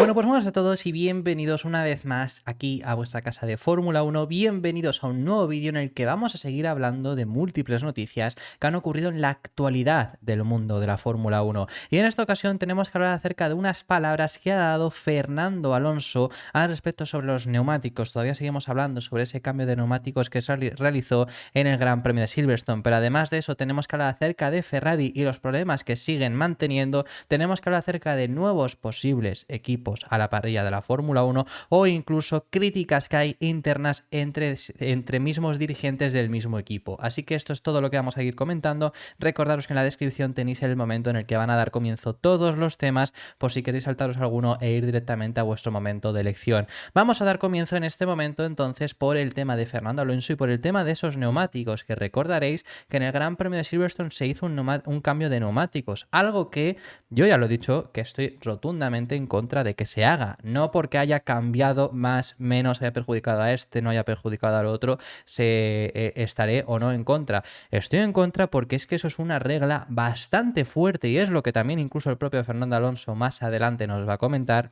Bueno, pues buenas a todos y bienvenidos una vez más aquí a vuestra casa de Fórmula 1. Bienvenidos a un nuevo vídeo en el que vamos a seguir hablando de múltiples noticias que han ocurrido en la actualidad del mundo de la Fórmula 1. Y en esta ocasión tenemos que hablar acerca de unas palabras que ha dado Fernando Alonso al respecto sobre los neumáticos. Todavía seguimos hablando sobre ese cambio de neumáticos que se realizó en el Gran Premio de Silverstone. Pero además de eso tenemos que hablar acerca de Ferrari y los problemas que siguen manteniendo. Tenemos que hablar acerca de nuevos posibles equipos a la parrilla de la Fórmula 1 o incluso críticas que hay internas entre mismos dirigentes del mismo equipo. Así que esto es todo lo que vamos a ir comentando. Recordaros que en la descripción tenéis el momento en el que van a dar comienzo todos los temas por si queréis saltaros alguno e ir directamente a vuestro momento de elección. Vamos a dar comienzo en este momento entonces por el tema de Fernando Alonso y por el tema de esos neumáticos, que recordaréis que en el Gran Premio de Silverstone se hizo un cambio de neumáticos, algo que yo ya lo he dicho que estoy rotundamente en contra de que se haga, no porque haya cambiado más, menos, haya perjudicado a este, no haya perjudicado al otro, estaré o no en contra. Estoy en contra porque es que eso es una regla bastante fuerte y es lo que también incluso el propio Fernando Alonso más adelante nos va a comentar.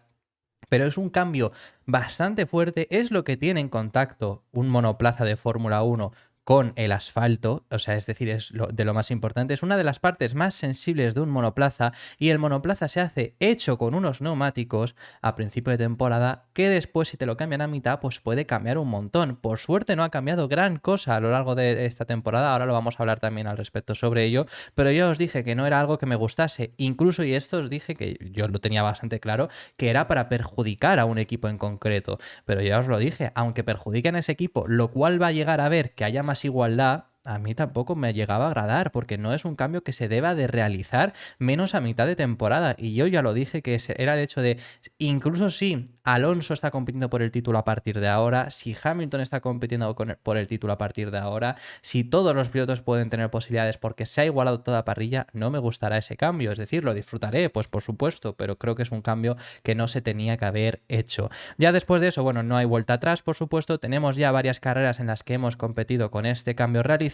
Pero es un cambio bastante fuerte, es lo que tiene en contacto un monoplaza de Fórmula 1 con el asfalto, o sea, es decir, de lo más importante, es una de las partes más sensibles de un monoplaza y el monoplaza se hace hecho con unos neumáticos a principio de temporada que después si te lo cambian a mitad pues puede cambiar un montón. Por suerte no ha cambiado gran cosa a lo largo de esta temporada, ahora lo vamos a hablar también al respecto sobre ello, pero yo os dije que no era algo que me gustase, incluso y esto os dije que yo lo tenía bastante claro, que era para perjudicar a un equipo en concreto, pero ya os lo dije, aunque perjudiquen a ese equipo, lo cual va a llegar a ver que haya más igualdad, a mí tampoco me llegaba a agradar porque no es un cambio que se deba de realizar menos a mitad de temporada. Y yo ya lo dije que era el hecho de, incluso si Alonso está compitiendo por el título a partir de ahora, si Hamilton está compitiendo por el título a partir de ahora, si todos los pilotos pueden tener posibilidades porque se ha igualado toda parrilla, no me gustará ese cambio. Es decir, lo disfrutaré, pues por supuesto, pero creo que es un cambio que no se tenía que haber hecho. Ya después de eso, bueno, no hay vuelta atrás, por supuesto, tenemos ya varias carreras en las que hemos competido con este cambio realizado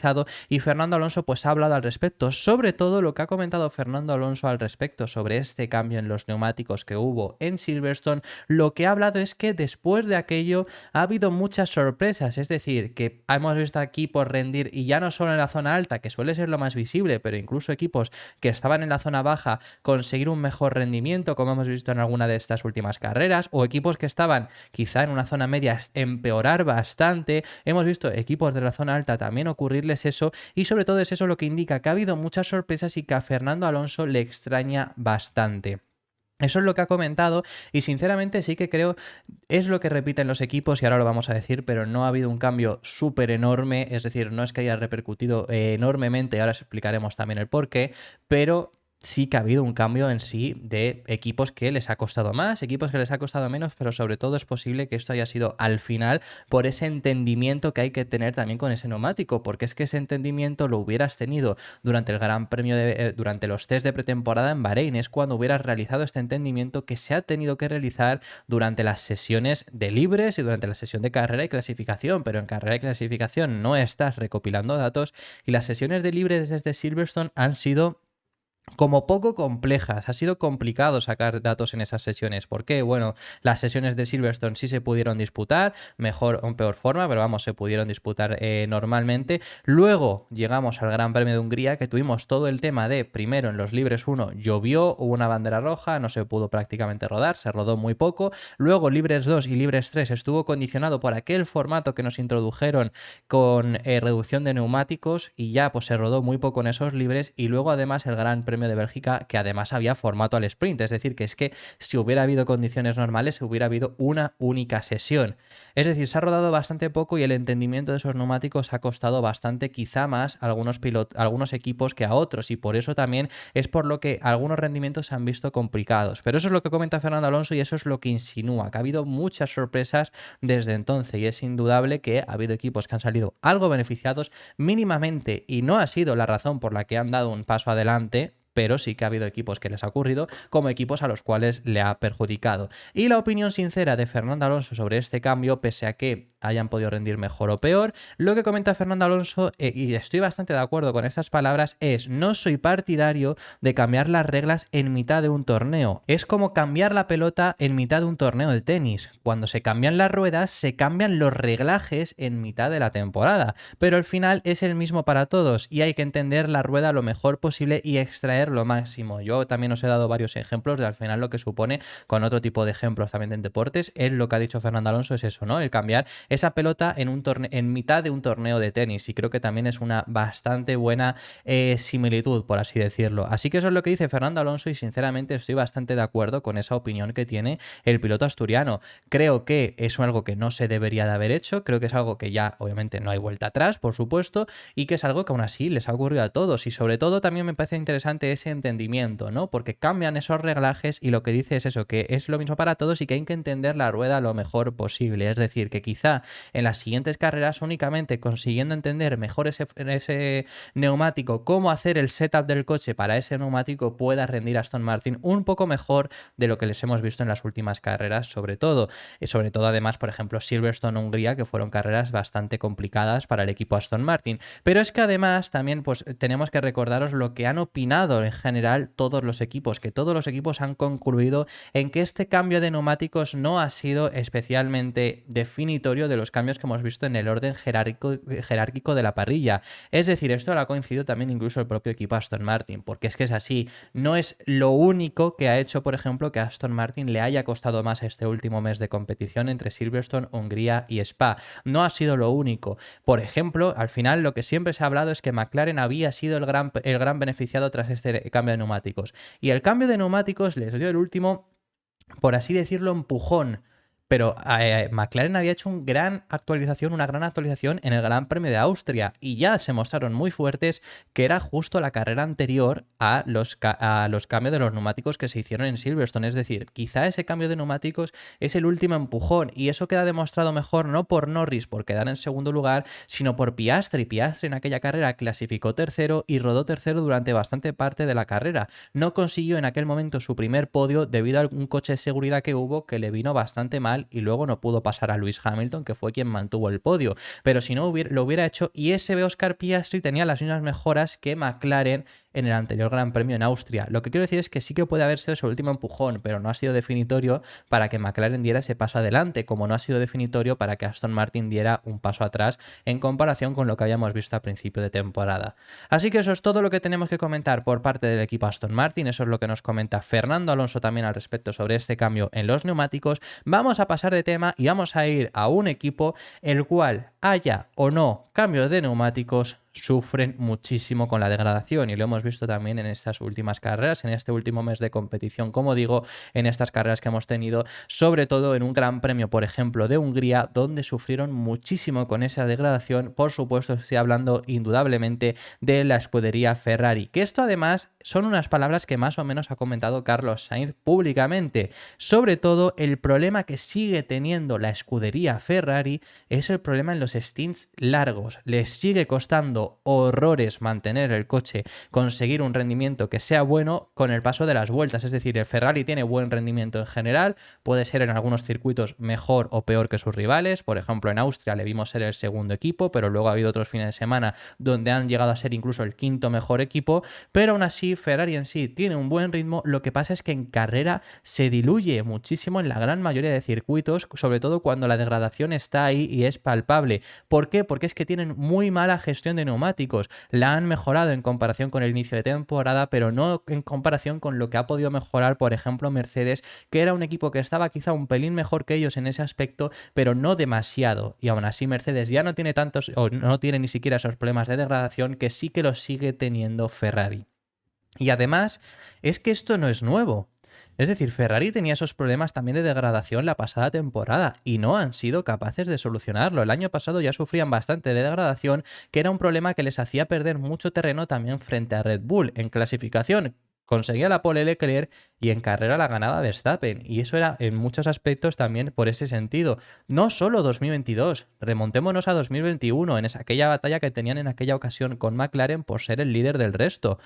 y Fernando Alonso pues ha hablado al respecto, sobre todo lo que ha comentado Fernando Alonso al respecto sobre este cambio en los neumáticos que hubo en Silverstone. Lo que ha hablado es que después de aquello ha habido muchas sorpresas, es decir, que hemos visto equipos rendir y ya no solo en la zona alta, que suele ser lo más visible, pero incluso equipos que estaban en la zona baja conseguir un mejor rendimiento, como hemos visto en alguna de estas últimas carreras, o equipos que estaban quizá en una zona media empeorar bastante. Hemos visto equipos de la zona alta también ocurrirles eso, y sobre todo es eso lo que indica que ha habido muchas sorpresas y que a Fernando Alonso le extraña bastante. Eso es lo que ha comentado y sinceramente sí que creo es lo que repiten los equipos y ahora lo vamos a decir, pero no ha habido un cambio súper enorme, es decir, no es que haya repercutido enormemente, ahora os explicaremos también el porqué, pero sí que ha habido un cambio en sí de equipos que les ha costado más, equipos que les ha costado menos, pero sobre todo es posible que esto haya sido al final por ese entendimiento que hay que tener también con ese neumático, porque es que ese entendimiento lo hubieras tenido durante el Gran Premio, durante los test de pretemporada en Bahrein, es cuando hubieras realizado este entendimiento que se ha tenido que realizar durante las sesiones de libres y durante la sesión de carrera y clasificación, pero en carrera y clasificación no estás recopilando datos y las sesiones de libres desde Silverstone han sido como poco complejas, ha sido complicado sacar datos en esas sesiones. ¿Por qué? Bueno, las sesiones de Silverstone sí se pudieron disputar, mejor o en peor forma, pero vamos, se pudieron disputar normalmente. Luego llegamos al Gran Premio de Hungría, que tuvimos todo el tema de, primero en los libres 1 llovió, hubo una bandera roja, no se pudo prácticamente rodar, se rodó muy poco. Luego libres 2 y libres 3 estuvo condicionado por aquel formato que nos introdujeron con reducción de neumáticos y ya pues se rodó muy poco en esos libres y luego además el Gran Premio de Bélgica, que además había formato al sprint, es decir, que es que si hubiera habido condiciones normales, hubiera habido una única sesión. Es decir, se ha rodado bastante poco y el entendimiento de esos neumáticos ha costado bastante, quizá más a algunos equipos que a otros, y por eso también es por lo que algunos rendimientos se han visto complicados. Pero eso es lo que comenta Fernando Alonso y eso es lo que insinúa, que ha habido muchas sorpresas desde entonces y es indudable que ha habido equipos que han salido algo beneficiados mínimamente y no ha sido la razón por la que han dado un paso adelante. pero sí que ha habido equipos que les ha ocurrido como equipos a los cuales le ha perjudicado. Y la opinión sincera de Fernando Alonso sobre este cambio, pese a que hayan podido rendir mejor o peor, lo que comenta Fernando Alonso, y estoy bastante de acuerdo con estas palabras, es: no soy partidario de cambiar las reglas en mitad de un torneo. Es como cambiar la pelota en mitad de un torneo de tenis. Cuando se cambian las ruedas, se cambian los reglajes en mitad de la temporada, pero al final es el mismo para todos y hay que entender la rueda lo mejor posible y extraer lo máximo. Yo también os he dado varios ejemplos de al final lo que supone, con otro tipo de ejemplos también en deportes. Lo que ha dicho Fernando Alonso es eso, ¿no? El cambiar esa pelota en mitad de un torneo de tenis, y creo que también es una bastante buena similitud, por así decirlo. Así que eso es lo que dice Fernando Alonso y sinceramente estoy bastante de acuerdo con esa opinión que tiene el piloto asturiano. Creo que es algo que no se debería de haber hecho, creo que es algo que ya obviamente no hay vuelta atrás, por supuesto, y que es algo que aún así les ha ocurrido a todos, y sobre todo también me parece interesante ese entendimiento, ¿no? Porque cambian esos reglajes y lo que dice es eso, que es lo mismo para todos y que hay que entender la rueda lo mejor posible. Es decir, que quizá en las siguientes carreras, únicamente consiguiendo entender mejor ese neumático, cómo hacer el setup del coche para ese neumático, pueda rendir Aston Martin un poco mejor de lo que les hemos visto en las últimas carreras, sobre todo. Sobre todo además, por ejemplo, Silverstone, Hungría, que fueron carreras bastante complicadas para el equipo Aston Martin. Pero es que además también pues tenemos que recordaros lo que han opinado en general todos los equipos, que todos los equipos han concluido en que este cambio de neumáticos no ha sido especialmente definitorio de los cambios que hemos visto en el orden jerárquico de la parrilla. Es decir, esto lo ha coincidido también incluso el propio equipo Aston Martin, porque es que es así. No es lo único que ha hecho, por ejemplo, que a Aston Martin le haya costado más este último mes de competición entre Silverstone, Hungría y Spa. No ha sido lo único. Por ejemplo, al final lo que siempre se ha hablado es que McLaren había sido el gran beneficiado tras este cambio de neumáticos. Y el cambio de neumáticos les dio el último, por así decirlo, empujón. Pero McLaren había hecho una gran actualización en el Gran Premio de Austria y ya se mostraron muy fuertes, que era justo la carrera anterior a los cambios de los neumáticos que se hicieron en Silverstone. Es decir, quizá ese cambio de neumáticos es el último empujón y eso queda demostrado mejor no por Norris por quedar en segundo lugar, sino por Piastri. Piastri en aquella carrera clasificó tercero y rodó tercero durante bastante parte de la carrera. No consiguió en aquel momento su primer podio debido a un coche de seguridad que hubo que le vino bastante mal y luego no pudo pasar a Lewis Hamilton, que fue quien mantuvo el podio. Pero si no lo hubiera hecho, y ese Oscar Piastri tenía las mismas mejoras que McLaren en el anterior Gran Premio en Austria. Lo que quiero decir es que sí que puede haber sido ese último empujón, pero no ha sido definitorio para que McLaren diera ese paso adelante, como no ha sido definitorio para que Aston Martin diera un paso atrás en comparación con lo que habíamos visto a principio de temporada. Así que eso es todo lo que tenemos que comentar por parte del equipo Aston Martin. Eso es lo que nos comenta Fernando Alonso también al respecto sobre este cambio en los neumáticos. Vamos a pasar de tema y vamos a ir a un equipo el cual, haya o no cambios de neumáticos, sufren muchísimo con la degradación y lo hemos visto también en estas últimas carreras, en este último mes de competición, como digo, en estas carreras que hemos tenido, sobre todo en un Gran Premio, por ejemplo, de Hungría, donde sufrieron muchísimo con esa degradación. Por supuesto, estoy hablando indudablemente de la escudería Ferrari, que esto además son unas palabras que más o menos ha comentado Carlos Sainz públicamente. Sobre todo, el problema que sigue teniendo la escudería Ferrari es el problema en los stints largos. Les sigue costando horrores mantener el coche, conseguir un rendimiento que sea bueno con el paso de las vueltas. Es decir, el Ferrari tiene buen rendimiento en general, puede ser en algunos circuitos mejor o peor que sus rivales. Por ejemplo, en Austria le vimos ser el segundo equipo, pero luego ha habido otros fines de semana donde han llegado a ser incluso el quinto mejor equipo, pero aún así Ferrari en sí tiene un buen ritmo. Lo que pasa es que en carrera se diluye muchísimo en la gran mayoría de circuitos, sobre todo cuando la degradación está ahí y es palpable. ¿Por qué? Porque es que tienen muy mala gestión de neumáticos. La han mejorado en comparación con el inicio de temporada, pero no en comparación con lo que ha podido mejorar, por ejemplo, Mercedes, que era un equipo que estaba quizá un pelín mejor que ellos en ese aspecto, pero no demasiado. Y aún así Mercedes ya no tiene tantos, o no tiene ni siquiera esos problemas de degradación que sí que los sigue teniendo Ferrari. Y además, es que esto no es nuevo. Es decir, Ferrari tenía esos problemas también de degradación la pasada temporada y no han sido capaces de solucionarlo. El año pasado ya sufrían bastante de degradación, que era un problema que les hacía perder mucho terreno también frente a Red Bull en clasificación. Conseguía la pole Leclerc y en carrera la ganaba Verstappen. Y eso era en muchos aspectos también por ese sentido. No solo 2022, remontémonos a 2021, en aquella batalla que tenían en aquella ocasión con McLaren por ser el líder del resto.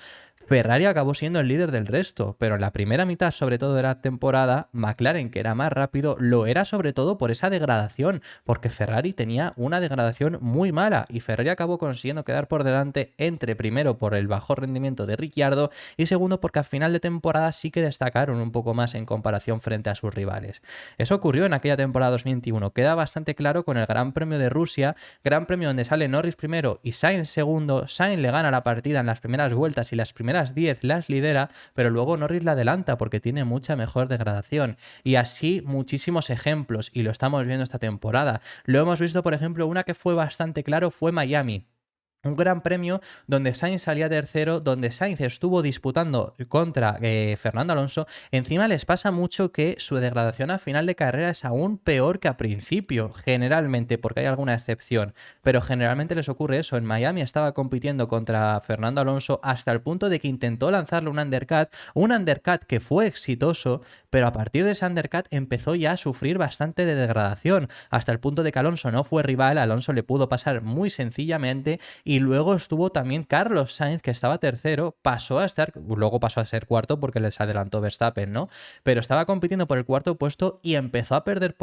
Ferrari acabó siendo el líder del resto, pero en la primera mitad, sobre todo de la temporada, McLaren, que era más rápido, lo era sobre todo por esa degradación, porque Ferrari tenía una degradación muy mala y Ferrari acabó consiguiendo quedar por delante entre primero por el bajo rendimiento de Ricciardo y segundo porque a final de temporada sí que destacaron un poco más en comparación frente a sus rivales. Eso ocurrió en aquella temporada 2021, queda bastante claro con el Gran Premio de Rusia, Gran Premio donde sale Norris primero y Sainz segundo. Sainz le gana la partida en las primeras vueltas y las primeras 10 las lidera, pero luego Norris la adelanta porque tiene mucha mejor degradación. Y así muchísimos ejemplos, y lo estamos viendo esta temporada. Lo hemos visto, por ejemplo, una que fue bastante claro fue Miami. Un gran premio donde Sainz salía tercero, donde Sainz estuvo disputando contra Fernando Alonso. Encima les pasa mucho que su degradación a final de carrera es aún peor que a principio, generalmente, porque hay alguna excepción. Pero generalmente les ocurre eso. En Miami estaba compitiendo contra Fernando Alonso hasta el punto de que intentó lanzarle un undercut que fue exitoso, pero a partir de ese undercut empezó ya a sufrir bastante de degradación, hasta el punto de que Alonso no fue rival, Alonso le pudo pasar muy sencillamente. Y luego estuvo también Carlos Sainz, que estaba tercero, luego pasó a ser cuarto porque les adelantó Verstappen, ¿no? Pero estaba compitiendo por el cuarto puesto y empezó a perder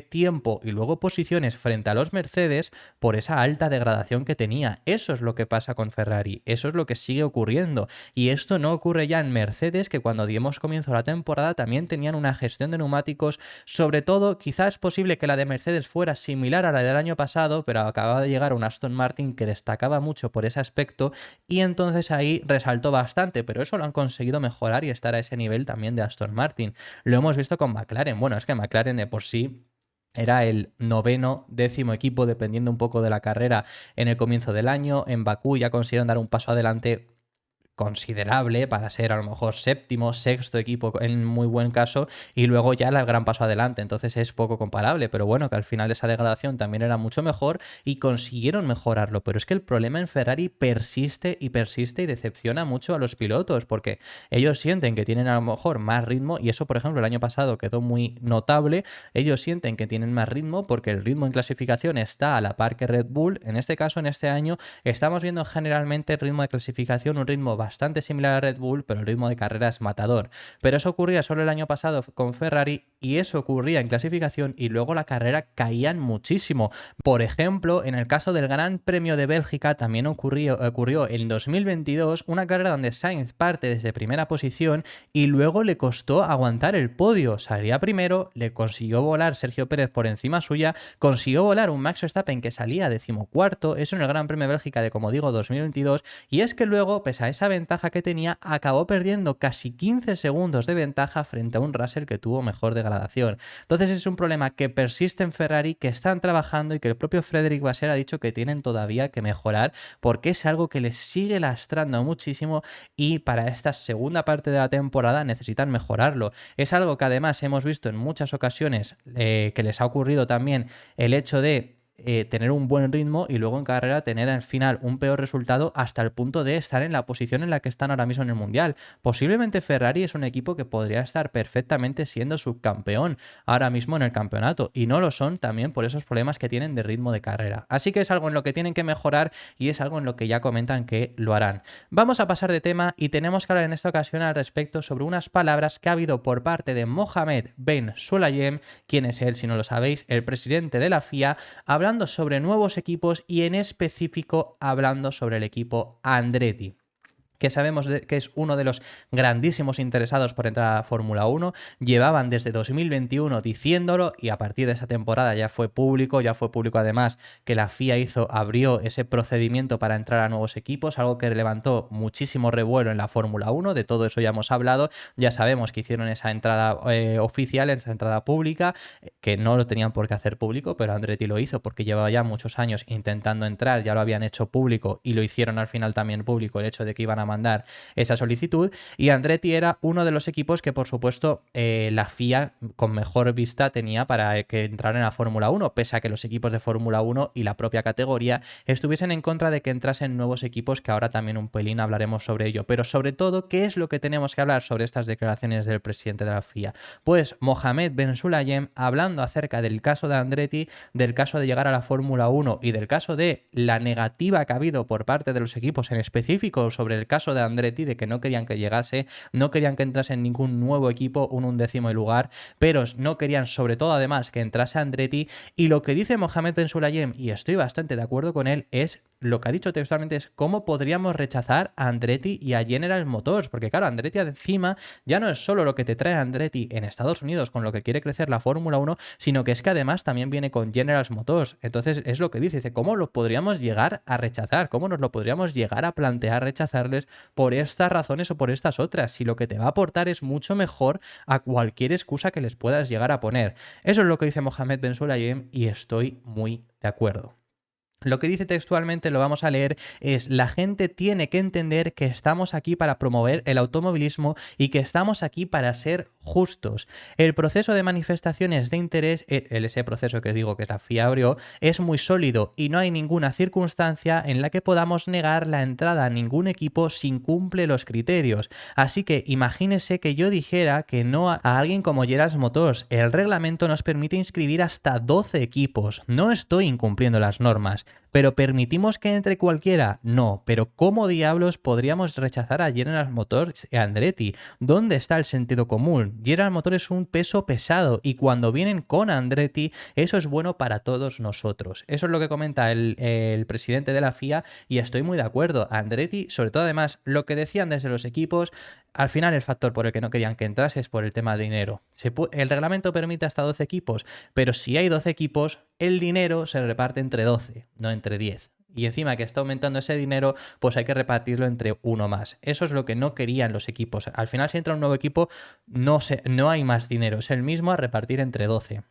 tiempo y luego posiciones frente a los Mercedes por esa alta degradación que tenía. Eso es lo que pasa con Ferrari, eso es lo que sigue ocurriendo. Y esto no ocurre ya en Mercedes, que cuando dimos comienzo a la temporada también tenían una gestión de neumáticos, sobre todo, quizás es posible que la de Mercedes fuera similar a la del año pasado, pero acababa de llegar un Aston Martin que destacaba mucho por ese aspecto y entonces ahí resaltó bastante, pero eso lo han conseguido mejorar y estar a ese nivel también de Aston Martin. Lo hemos visto con McLaren. Bueno, es que McLaren de por sí era el noveno, décimo equipo, dependiendo un poco de la carrera en el comienzo del año. En Bakú ya consiguieron dar un paso adelante considerable para ser a lo mejor séptimo, sexto equipo en muy buen caso, y luego ya el gran paso adelante. Entonces es poco comparable, pero bueno, que al final esa degradación también era mucho mejor y consiguieron mejorarlo. Pero es que el problema en Ferrari persiste y persiste y decepciona mucho a los pilotos, porque ellos sienten que tienen a lo mejor más ritmo, y eso por ejemplo el año pasado quedó muy notable. Ellos sienten que tienen más ritmo porque el ritmo en clasificación está a la par que Red Bull. En este caso, en este año, estamos viendo generalmente el ritmo de clasificación, un ritmo bastante similar a Red Bull, pero el ritmo de carrera es matador. Pero eso ocurría solo el año pasado con Ferrari, y eso ocurría en clasificación y luego la carrera caían muchísimo. Por ejemplo, en el caso del Gran Premio de Bélgica también ocurrió en 2022 una carrera donde Sainz parte desde primera posición y luego le costó aguantar el podio. Salía primero, le consiguió volar Sergio Pérez por encima suya, consiguió volar un Max Verstappen que salía decimocuarto, eso en el Gran Premio de Bélgica de, como digo, 2022, y es que luego, pese a esa ventaja que tenía, acabó perdiendo casi 15 segundos de ventaja frente a un Russell que tuvo mejor degradación. Entonces es un problema que persiste en Ferrari, que están trabajando y que el propio Frédéric Vasseur ha dicho que tienen todavía que mejorar, porque es algo que les sigue lastrando muchísimo y para esta segunda parte de la temporada necesitan mejorarlo. Es algo que además hemos visto en muchas ocasiones que les ha ocurrido también el hecho de tener un buen ritmo y luego en carrera tener al final un peor resultado hasta el punto de estar en la posición en la que están ahora mismo en el Mundial. Posiblemente Ferrari es un equipo que podría estar perfectamente siendo subcampeón ahora mismo en el campeonato y no lo son también por esos problemas que tienen de ritmo de carrera. Así que es algo en lo que tienen que mejorar y es algo en lo que ya comentan que lo harán. Vamos a pasar de tema y tenemos que hablar en esta ocasión al respecto sobre unas palabras que ha habido por parte de Mohamed Ben Sulayem, quien es él, si no lo sabéis, el presidente de la FIA, hablando sobre nuevos equipos y en específico hablando sobre el equipo Andretti, que sabemos que es uno de los grandísimos interesados por entrar a la Fórmula 1. Llevaban desde 2021 diciéndolo y a partir de esa temporada ya fue público además que la FIA abrió ese procedimiento para entrar a nuevos equipos, algo que levantó muchísimo revuelo en la Fórmula 1, de todo eso ya hemos hablado, ya sabemos que hicieron esa entrada oficial, esa entrada pública, que no lo tenían por qué hacer público, pero Andretti lo hizo porque llevaba ya muchos años intentando entrar, ya lo habían hecho público y lo hicieron al final también público, el hecho de que iban a mandar esa solicitud, y Andretti era uno de los equipos que, por supuesto, la FIA con mejor vista tenía para que entrara en la Fórmula 1, pese a que los equipos de Fórmula 1 y la propia categoría estuviesen en contra de que entrasen nuevos equipos, que ahora también un pelín hablaremos sobre ello. Pero sobre todo, ¿qué es lo que tenemos que hablar sobre estas declaraciones del presidente de la FIA? Pues Mohamed Ben Sulayem, hablando acerca del caso de Andretti, del caso de llegar a la Fórmula 1 y del caso de la negativa que ha habido por parte de los equipos, en específico sobre el caso de Andretti, de que no querían que llegase, no querían que entrase en ningún nuevo equipo, un 11º lugar, pero no querían sobre todo además que entrase Andretti. Y lo que dice Mohamed Ben Sulayem, y estoy bastante de acuerdo con él, es lo que ha dicho textualmente, es cómo podríamos rechazar a Andretti y a General Motors, porque claro, Andretti encima ya no es solo lo que te trae Andretti en Estados Unidos con lo que quiere crecer la Fórmula 1, sino que es que además también viene con General Motors. Entonces es lo que dice, ¿cómo lo podríamos llegar a rechazar? ¿Cómo nos lo podríamos llegar a plantear rechazarles por estas razones o por estas otras? Si lo que te va a aportar es mucho mejor a cualquier excusa que les puedas llegar a poner. Eso es lo que dice Mohamed Ben Sulayem y estoy muy de acuerdo. Lo que dice textualmente, lo vamos a leer, es: la gente tiene que entender que estamos aquí para promover el automovilismo y que estamos aquí para ser justos. El proceso de manifestaciones de interés, ese proceso que digo que la FIA abrió, es muy sólido y no hay ninguna circunstancia en la que podamos negar la entrada a ningún equipo si cumple los criterios. Así que imagínese que yo dijera que no a alguien como General Motors. El reglamento nos permite inscribir hasta 12 equipos. No estoy incumpliendo las normas. ¿Pero permitimos que entre cualquiera? No. ¿Pero cómo diablos podríamos rechazar a General Motors y a Andretti? ¿Dónde está el sentido común? General Motors es un peso pesado y cuando vienen con Andretti, eso es bueno para todos nosotros. Eso es lo que comenta el presidente de la FIA y estoy muy de acuerdo. Andretti, sobre todo además, lo que decían desde los equipos, al final el factor por el que no querían que entrase es por el tema de dinero. El reglamento permite hasta 12 equipos, pero si hay 12 equipos, el dinero se reparte entre 12, no entre 10. Y encima que está aumentando ese dinero, pues hay que repartirlo entre uno más. Eso es lo que no querían los equipos. Al final, si entra un nuevo equipo, no hay más dinero, es el mismo a repartir entre 12.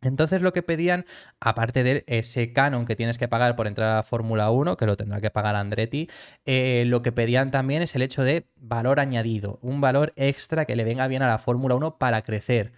Entonces lo que pedían, aparte de ese canon que tienes que pagar por entrar a Fórmula 1, que lo tendrá que pagar Andretti, lo que pedían también es el hecho de valor añadido, un valor extra que le venga bien a la Fórmula 1 para crecer.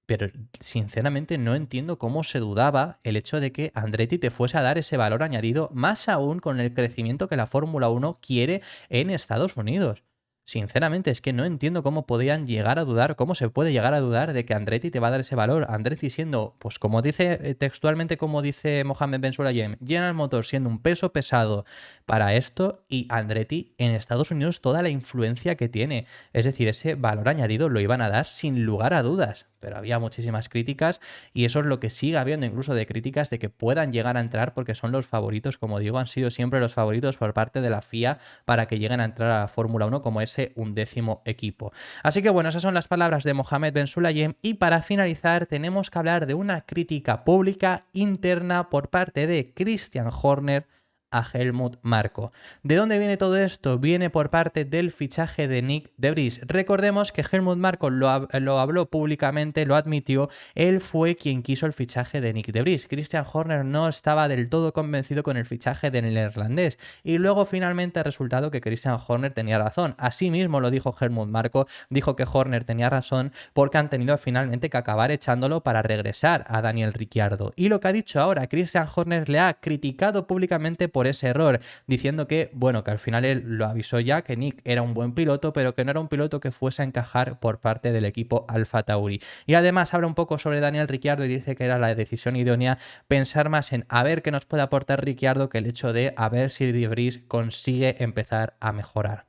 Pero sinceramente no entiendo cómo se dudaba el hecho de que Andretti te fuese a dar ese valor añadido, más aún con el crecimiento que la Fórmula 1 quiere en Estados Unidos. Sinceramente, es que no entiendo cómo podían llegar a dudar, cómo se puede llegar a dudar de que Andretti te va a dar ese valor. Andretti siendo, pues como dice textualmente, como dice Mohamed Ben Sulayem, General Motors siendo un peso pesado para esto y Andretti en Estados Unidos toda la influencia que tiene. Es decir, ese valor añadido lo iban a dar sin lugar a dudas. Pero había muchísimas críticas y eso es lo que sigue habiendo, incluso de críticas de que puedan llegar a entrar porque son los favoritos, como digo, han sido siempre los favoritos por parte de la FIA para que lleguen a entrar a la Fórmula 1 como ese 11º equipo. Así que bueno, esas son las palabras de Mohamed Ben Sulayem y para finalizar tenemos que hablar de una crítica pública interna por parte de Christian Horner a Helmut Marko. ¿De dónde viene todo esto? Viene por parte del fichaje de Nyck de Vries. Recordemos que Helmut Marko lo habló públicamente, lo admitió, él fue quien quiso el fichaje de Nyck de Vries. Christian Horner no estaba del todo convencido con el fichaje del neerlandés y luego finalmente ha resultado que Christian Horner tenía razón. Asimismo lo dijo Helmut Marko, dijo que Horner tenía razón porque han tenido finalmente que acabar echándolo para regresar a Daniel Ricciardo. Y lo que ha dicho ahora, Christian Horner le ha criticado públicamente por ese error, diciendo que, bueno, que al final él lo avisó ya, que Nyck era un buen piloto, pero que no era un piloto que fuese a encajar por parte del equipo Alfa Tauri. Y además habla un poco sobre Daniel Ricciardo y dice que era la decisión idónea pensar más en a ver qué nos puede aportar Ricciardo que el hecho de a ver si de Vries consigue empezar a mejorar.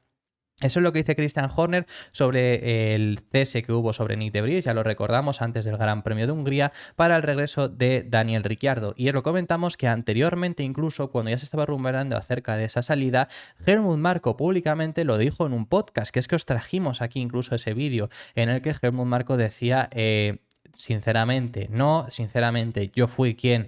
Eso es lo que dice Christian Horner sobre el cese que hubo sobre Nyck de Vries, ya lo recordamos antes del Gran Premio de Hungría, para el regreso de Daniel Ricciardo. Y lo comentamos que anteriormente, incluso cuando ya se estaba rumorando acerca de esa salida, Helmut Marko públicamente lo dijo en un podcast, que es que os trajimos aquí incluso ese vídeo en el que Helmut Marko decía... sinceramente, yo fui quien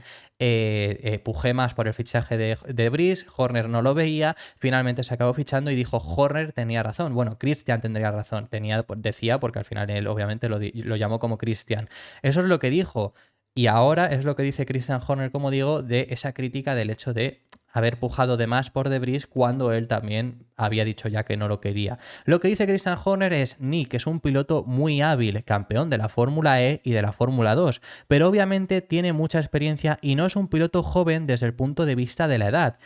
pujé más por el fichaje de Vries, Horner no lo veía, finalmente se acabó fichando y dijo Horner tenía razón. Bueno, Christian tendría razón, decía porque al final él obviamente lo llamó como Christian. Eso es lo que dijo. Y ahora es lo que dice Christian Horner, como digo, de esa crítica del hecho de haber pujado de más por De Vries cuando él también había dicho ya que no lo quería. Lo que dice Christian Horner es: Nick es un piloto muy hábil, campeón de la Fórmula E y de la Fórmula 2, pero obviamente tiene mucha experiencia y no es un piloto joven desde el punto de vista de la edad.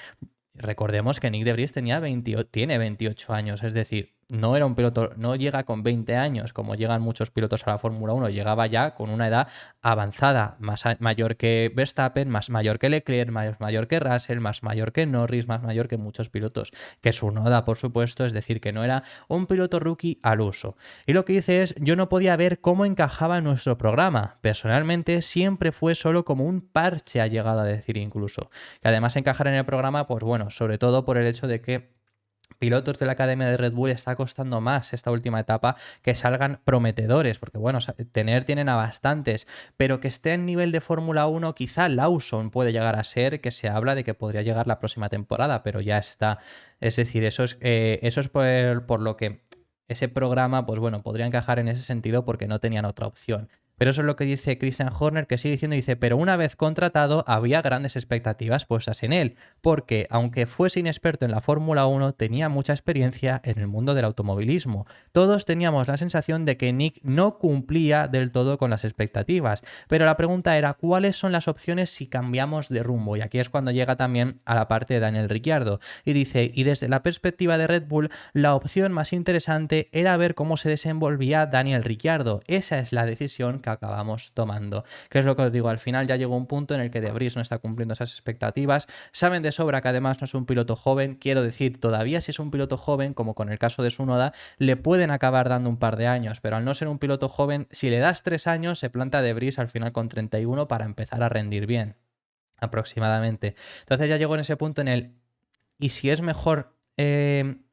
Recordemos que Nick De Vries tiene 28 años, es decir, no era un piloto, no llega con 20 años como llegan muchos pilotos a la Fórmula 1, llegaba ya con una edad avanzada, mayor que Verstappen, más mayor que Leclerc, más mayor que Russell, más mayor que Norris, más mayor que muchos pilotos, que su Tsunoda, por supuesto, es decir, que no era un piloto rookie al uso. Y lo que dice es: yo no podía ver cómo encajaba en nuestro programa, personalmente siempre fue solo como un parche, ha llegado a decir incluso, que además encajar en el programa, pues bueno, sobre todo por el hecho de que pilotos de la academia de Red Bull está costando más esta última etapa que salgan prometedores, porque bueno, tienen a bastantes, pero que esté en nivel de Fórmula 1, quizá Lawson puede llegar a ser, que se habla de que podría llegar la próxima temporada, pero ya está. Es decir, eso es por lo que ese programa, pues bueno, podría encajar en ese sentido porque no tenían otra opción. Pero eso es lo que dice Christian Horner, que sigue diciendo, dice, pero una vez contratado había grandes expectativas puestas en él, porque aunque fuese inexperto en la Fórmula 1, tenía mucha experiencia en el mundo del automovilismo. Todos teníamos la sensación de que Nick no cumplía del todo con las expectativas, pero la pregunta era, ¿cuáles son las opciones si cambiamos de rumbo? Y aquí es cuando llega también a la parte de Daniel Ricciardo, y dice, y desde la perspectiva de Red Bull, la opción más interesante era ver cómo se desenvolvía Daniel Ricciardo. Esa es la decisión que acabamos tomando. Que es lo que os digo, al final ya llegó un punto en el que De Vries no está cumpliendo esas expectativas. Saben de sobra que además no es un piloto joven, quiero decir, todavía si es un piloto joven, como con el caso de Tsunoda, le pueden acabar dando un par de años, pero al no ser un piloto joven, si le das 3 años, se planta De Vries al final con 31 para empezar a rendir bien, aproximadamente. Entonces ya llegó en ese punto en el, ¿y si es mejor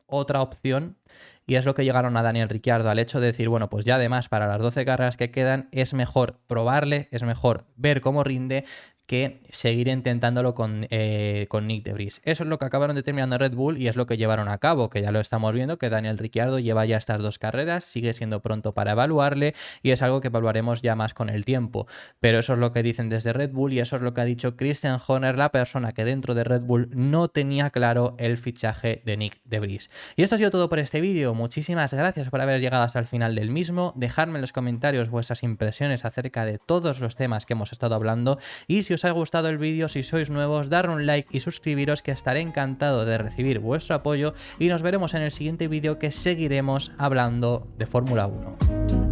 otra opción? Y es lo que llegaron a Daniel Ricciardo, al hecho de decir, bueno, pues ya además para las 12 carreras que quedan es mejor probarle, es mejor ver cómo rinde, que seguir intentándolo con Nick De Vries. Eso es lo que acabaron determinando Red Bull y es lo que llevaron a cabo, que ya lo estamos viendo, que Daniel Ricciardo lleva ya estas 2 carreras, sigue siendo pronto para evaluarle y es algo que evaluaremos ya más con el tiempo. Pero eso es lo que dicen desde Red Bull y eso es lo que ha dicho Christian Horner, la persona que dentro de Red Bull no tenía claro el fichaje de Nick De Vries. Y esto ha sido todo por este vídeo. Muchísimas gracias por haber llegado hasta el final del mismo. Dejadme en los comentarios vuestras impresiones acerca de todos los temas que hemos estado hablando y si os ha gustado el vídeo, si sois nuevos, darle un like y suscribiros, que estaré encantado de recibir vuestro apoyo y nos veremos en el siguiente vídeo, que seguiremos hablando de Fórmula 1.